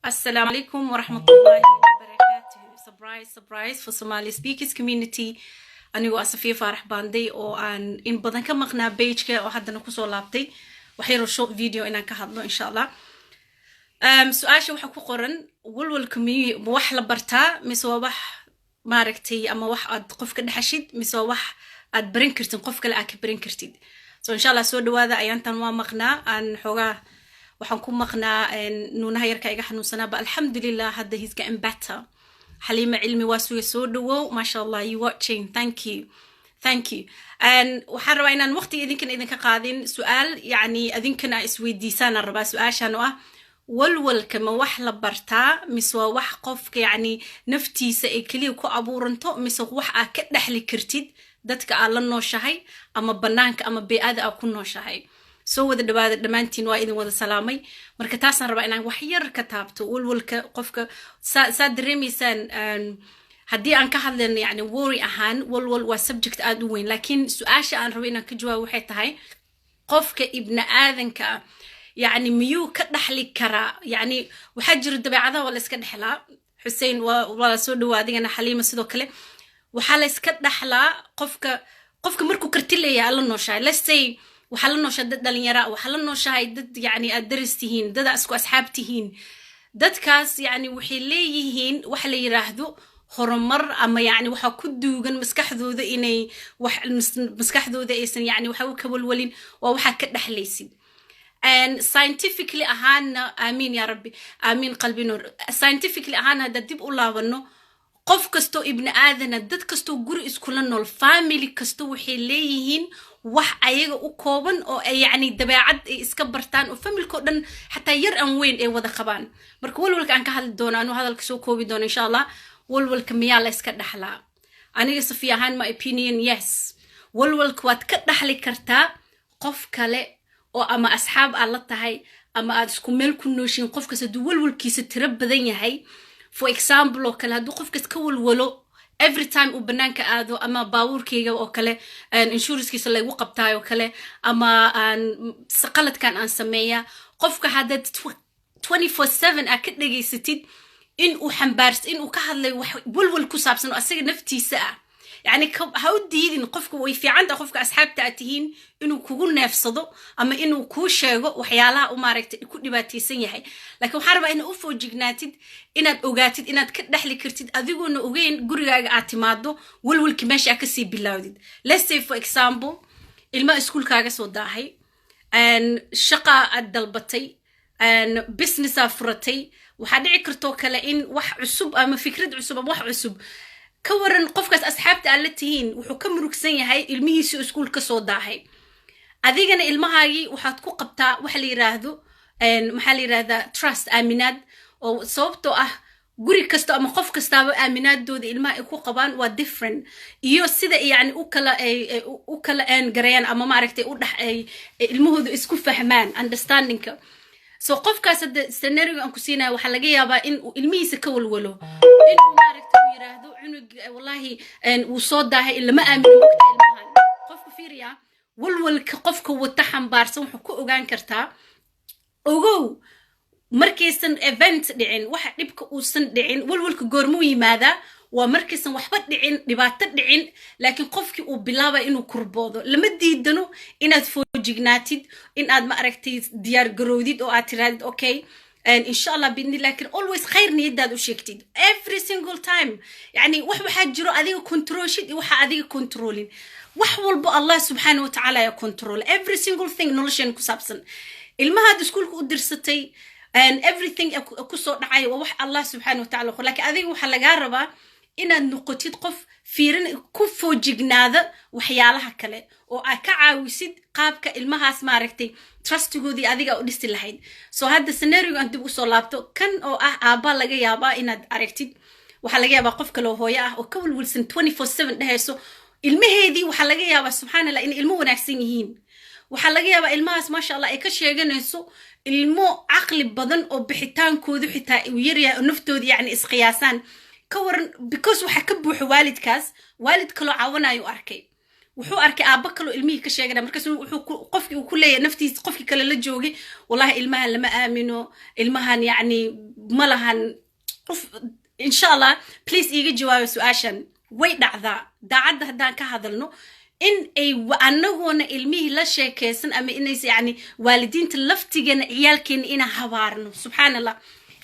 Assalamu alaikum wa rahmatullahi wa barakatuh. Surprise for Somali speakers community. Anigu Asafia Farax Banday oo aan in badan ka maqnaa page-ka oo haddana kusoo laabtay. Waxyaro short video inaan ka hadlo insha Allah. Su'aasha waxa ku qoran walwal community wax la bartaa mise wax maaragtay ama wax aad qofka dhaxashid mise wax aad barin kartid qof kale aad ka barin kartid. So insha Allah soo dhawaada ayaantan waa maqnaa aan xogaa waxaan ku maqnaa nuunaha yarka iga xanuunsanaa ba alxamdulillah hadda he's getting better. Halima cilmi waa soo dhawow masha Allah you watching thank you and waxaan rabaa inaan waqti idinka qaadin su'aal yani idinkana isweydiisaan rabaa su'aashan oo ah walwalka ma wax la bartaa mise waa wax qofka yani naftiisa ay kaliya ku abuuranto mise wax aad ka dhaxli kartid dadka aad la nooshahay ama banaanka ama bee'ada aad ku nooshahay. soo wada dhawaada dhamaantiin waa idin wada salaamay marka taasaan rabaa inaan wax yar ka taabto walwalka qofka saa dareemaysaan haddii aan ka hadlayno yani worry ahaan walwal waa subject aad u weyn laakiin su'aasha aan rabo inaan ka jawaabo waxay tahay qofka ibna aadanka يعني ميو كدحلي كرا يعني وحجر الدبعة ولا اسكت حلا حسين ولا سود وادي أنا حليمة سدو كله وحلا اسكت حلا قفك مركو كرتلي يا الله نوشاي let's say وحلا نوشا ضد اليراء وحلا نوشاي ضد يعني أدرستهين ضد أسكو أصحابتهين ضد كاس يعني وحليهين وحلي يراهدو هرمر أما يعني وحا كدو جن مسكحذو ذا إني مسكحذو ذا إيسن يعني وحا كبول ولين ووحا كدحليسين and scientifically أهانا آمين يا ربي آمين قلبي نور scientifically أهانا داديب الله ونو قف كستو ابن آذنا داد كستو قري اسكولانو الفاميلي كستو وحيليهين وح أيغا وكوبان أو يعني دباعد اسكبرتان وفاميلي كودن حتى يرأن وين اي ودا قبان مرك والولك أنك هاد دونا أنو هذا الكسو كوبي دون إن شاء الله والولك ميالا اسكت دحلا أنا يصفي أهان my opinion yes والولك واد كدحلي كرتا قف كالي oo ama asxaab aad la tahay ama aad isku meel ku nooshin qofkaas haduu walwalkiisa tira badan yahay for example oo kale haduu qofkaas ka walwalo every time uu banaanka aado ama baabuurkeyga oo kale insurance-kiisa la igu qabtaayo kale ama qaladkan aan sameeyaa qofka hadad 24/7 aad ka dhageysatid in uu xambaarsan in uu ka hadlay wax walwal ku saabsan oo asaga naftiisa ah يعني هاو ديدين قفك ويفي عند قفك أصحاب تأتيهين إنه كون نفسده أما إنه كوشة وحيالها وماركت كل باتي سنيحي لكن حرب إنه أفو جناتد إن أوجاتد إن تكدحلي كرتد أذيقو إنه أوجين جوري اعتماده والول كماش أكسي باللاودد let's say for example الماء سكول كاجس وداهي and شقة الدلبتي and business أفرتي وحد عكرتو كلا إن وح عصب أما فكرة عصب أما وح عصب كورن قفكاس أصحابتي علتهين وحكم ركسين هاي الميسي اسكول كصودا هاي أذيجنا المهاجي وحتكو قبتا وحلي راهدو إن محلي راهدا trust آمناد أو صوبتو جوري كستو أما قف كستو آمناد دو ذي الماء يكو قبان و different يو سيدا يعني أكلا إن جريان أما ما عرفتي أوضح المهود اسكو فهمان understanding سو قفكاس السيناريو أنكو سينا وحلاقيها با إن الميسي كولولو إنه ما عرفتي يراهدو عنق والله وصودا هاي اللي ما آمن وقت المهان قفك فيريا والولك قفك وتحم بارسون حكو أوغان كرتا أوغو مركزن event دعين واحد نبك أوسن دعين والولك قرموي ماذا ومركزن وحبت دعين نباتت دعين لكن قفك وبلابا إنو كربوضو لما ديدنو إن أدفوجيناتيد إن أد ما أركتي ديار قروديد أو أتراد أوكي and إن شاء الله بإذن الله لكن always خير نيداد وشيكتيد every single time يعني واحد جرو أذيك كنترولشيد واحد أذيك كنترولين وحول بو الله سبحانه وتعالى يا كنترول every single thing نولشين كسابسن المهاد سكول كودرستي and everything كسر نعاي ووح الله سبحانه وتعالى لكن أذيك وحلا جربا إن النقطة قف فيرن كفو جناذا وحيالها كله وأكعاوسيد قابك المهاس ماركتي trust جودي أذيك أودست الحين so هذا السيناريو أنت بوصل لابتو كان أو أبا لقى يابا إن أركتيد وحلاقي يابا قف كله هويا وكل ولسن 24/7 ده سو المهدي وحلاقي يابا سبحان الله إن المو ناكسينهين وحلاقي يابا المهاس ما شاء الله إيكش يجنسو المو عقل بدن أو بحيتان كودو حتى ويريا نفتو يعني إسقياسان كورن because وحكبوا والد كاس والد كله عاونا يو أركي wuxuu arkay aabba kaloo ilmihii ka sheegana markaasuu wuxuu qofkii uu ku leeyahay naftiisa qofkii kale la joogay wallahi ilmahan lama aamino ilmahan yacni ma lahan insha allah please iiga jawaabo su-aashan way dhacdaa daacadda haddaan ka hadalno in ay annagoona ilmihii la sheekaysan ama inays yacni waalidiinta laftigeena ciyaalkeena inaan habaarno subxaan allah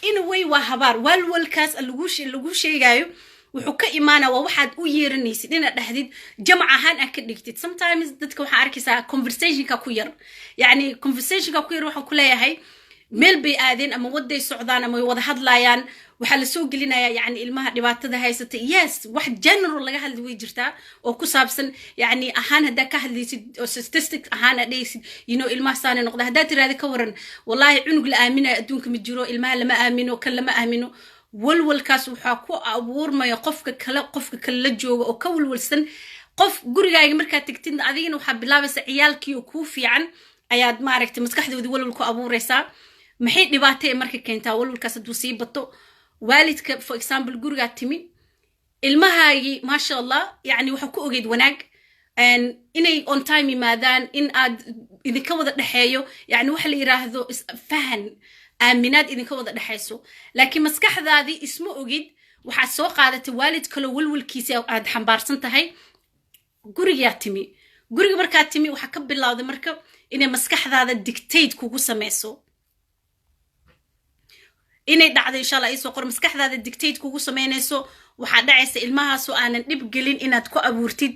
in way waa habaar walwalkaas lagu sheegayo wuxuu ka imaanaa waa waxaad u yeeranaysid inaad dhahdid jamac ahaan aad ka dhigtid sometimes dadka waxaa arkaysaa conversationka ku yar yacni conversationka ku yar waxaan ku leeyahay meel bay aadeen ama waday socdaan ama way wada hadlayaan waxaa la soo gelinayaa yacni ilmaha dhibaatada haysata yes wax general laga hadli way jirtaa oo ku saabsan yacni ahaan haddaa ka hadlaysid oo statistics ahaan aad dhehaysid ilmaha saana noqda haddaa tiraada ka waran wallahi cunug la aaminayo adduunka ma jiro ilmaha lama aamino kan lama aamino walwalkaas waxaa ku abuurmaya qofka kale la jooga oo ka walwalsan qof gurigaaga markaad tagtidna adigina waxaa bilaabaysa ciyaalkii oo kuu fiican ayaad maaragtay maskaxdoodii walwal ku abuuraysaa maxay dhibaatay marka keentaa walwalkaas hadduu sii bato waalidka for example gurigaad timi ilmahaagii maasha allah yacni waxaa ku ogeyd wanaag inay on time yimaadaan in aad idinka wada dhexeeyo yacni waxa la yiraahdo fahan aaminaad idinka wada dhexayso laakiin maskaxdaadii isma ogid waxaad soo qaadatay waalid kaloo walwalkiisa aad xambaarsan tahay gurigaad timi guriga markaad timi waxaa ka bilowday marka inay maskaxdaada dictate kugu samayso inay dhacdo insha allah isoo qor maskaxdaada dictate kugu samaynayso waxaa dhacaysa ilmahaasoo aanan dhib gelin inaad ku abuurtid